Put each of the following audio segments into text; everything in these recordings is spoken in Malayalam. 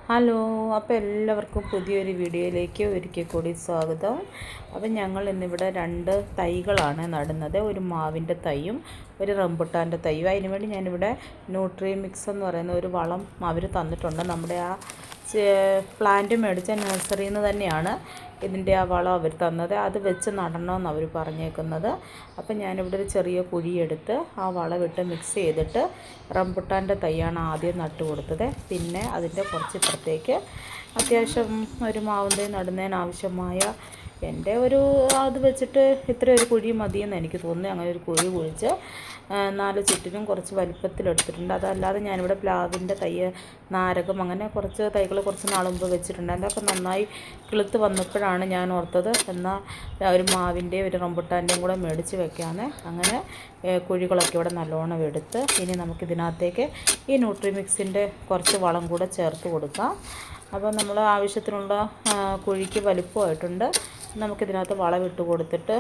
ഹലോ, അപ്പോൾ എല്ലാവർക്കും പുതിയൊരു വീഡിയോയിലേക്ക് ഒരിക്കൽ കൂടി സ്വാഗതം. അപ്പം ഞങ്ങൾ ഇന്നിവിടെ 2 തൈകളാണ് നടുന്നത്. ഒരു മാവിൻ്റെ തൈയും ഒരു റംബുട്ടാൻ്റെ തൈയും. അതിനുവേണ്ടി ഞാനിവിടെ ന്യൂട്രി മിക്സ് എന്ന് പറയുന്ന ഒരു വളം അവർ തന്നിട്ടുണ്ട്. നമ്മുടെ ആ പ്ലാന്റ് മേടിച്ച നഴ്സറിയിൽ നിന്ന് തന്നെയാണ് ഇതിൻ്റെ ആ വളം അവർ തന്നത്. അത് വെച്ച് നടണമെന്ന് അവർ പറഞ്ഞേക്കുന്നത്. അപ്പം ഞാനിവിടെ ഒരു ചെറിയ കുഴിയെടുത്ത് ആ വളമിട്ട് മിക്സ് ചെയ്തിട്ട് റംബുട്ടാൻ്റെ തൈയാണ് ആദ്യം നട്ടു കൊടുത്തത്. പിന്നെ അതിൻ്റെ കുറച്ച് ഇപ്പുറത്തേക്ക് അത്യാവശ്യം ഒരു മാവും തൈ നടുന്നതിനാവശ്യമായ എൻ്റെ ഒരു അത് വെച്ചിട്ട് ഇത്ര ഒരു കുഴി മതിയെന്ന് എനിക്ക് തോന്നുന്നു. അങ്ങനെ ഒരു കുഴി കുഴിച്ച് 4 ചുറ്റിനും കുറച്ച് വലിപ്പത്തിലെടുത്തിട്ടുണ്ട്. അതല്ലാതെ ഞാനിവിടെ പ്ലാവിൻ്റെ തൈ, നാരകം, അങ്ങനെ കുറച്ച് തൈകൾ കുറച്ച് നാൾ മുമ്പ് വെച്ചിട്ടുണ്ട്. അതൊക്കെ നന്നായി കിളുത്ത് വന്നപ്പോഴാണ് ഞാൻ ഓർത്തത് എന്നാൽ ഒരു മാവിൻ്റെയും ഒരു റംബുട്ടാൻ്റെയും കൂടെ മേടിച്ച് വെക്കാമെന്ന്. അങ്ങനെ കുഴികളൊക്കെ ഇവിടെ നല്ലോണം എടുത്ത് ഇനി നമുക്കിതിനകത്തേക്ക് ഈ ന്യൂട്രി മിക്സിൻ്റെ കുറച്ച് വളം കൂടെ ചേർത്ത് കൊടുക്കാം. അപ്പോൾ നമ്മൾ ആവശ്യത്തിനുള്ള കുഴിക്ക് വലിപ്പമായിട്ടുണ്ട്. നമുക്കിതിനകത്ത് വളമിട്ട് കൊടുത്തിട്ട്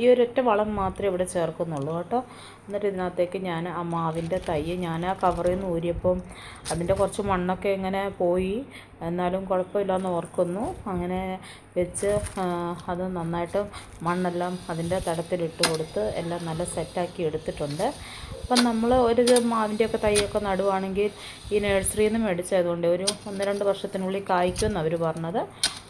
ഈ ഒരൊറ്റ വളം മാത്രമേ ഇവിടെ ചേർക്കുന്നുള്ളൂ കേട്ടോ. എന്നിട്ട് ഇതിനകത്തേക്ക് ഞാൻ ആ മാവിൻ്റെ തൈ ഞാൻ ആ കവറിൽ നിന്ന് ഊരിയപ്പം അതിൻ്റെ കുറച്ച് മണ്ണൊക്കെ ഇങ്ങനെ പോയി, എന്നാലും കുഴപ്പമില്ലെന്ന് ഓർക്കുന്നു. അങ്ങനെ വെച്ച് അത് നന്നായിട്ട് മണ്ണെല്ലാം അതിൻ്റെ തടത്തിലിട്ട് കൊടുത്ത് എല്ലാം നല്ല സെറ്റാക്കി എടുത്തിട്ടുണ്ട്. അപ്പം നമ്മൾ ഒരു മാവിൻ്റെയൊക്കെ തൈയൊക്കെ നടുവാണെങ്കിൽ ഈ നഴ്സറിയിൽ നിന്ന് മേടിച്ചതുകൊണ്ട് ഒരു 1-2 വർഷത്തിനുള്ളിൽ കായ്ക്കുമെന്ന് അവർ പറഞ്ഞത്.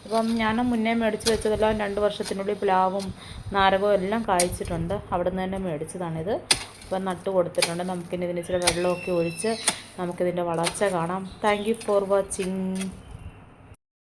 അപ്പം ഞാൻ മുന്നേ മേടിച്ച് വെച്ചതെല്ലാം 2 വർഷത്തിനുള്ളിൽ പ്ലാവും നാരകവും എല്ലാം കായ്ച്ചിട്ടുണ്ട്. അവിടെ നിന്ന് തന്നെ മേടിച്ചതാണിത്. അപ്പം നട്ട് കൊടുത്തിട്ടുണ്ട്. നമുക്കിനി ഇതിന് ഇച്ചിരി വെള്ളമൊക്കെ ഒഴിച്ച് നമുക്കിതിൻ്റെ വളർച്ച കാണാം. Thank you for watching.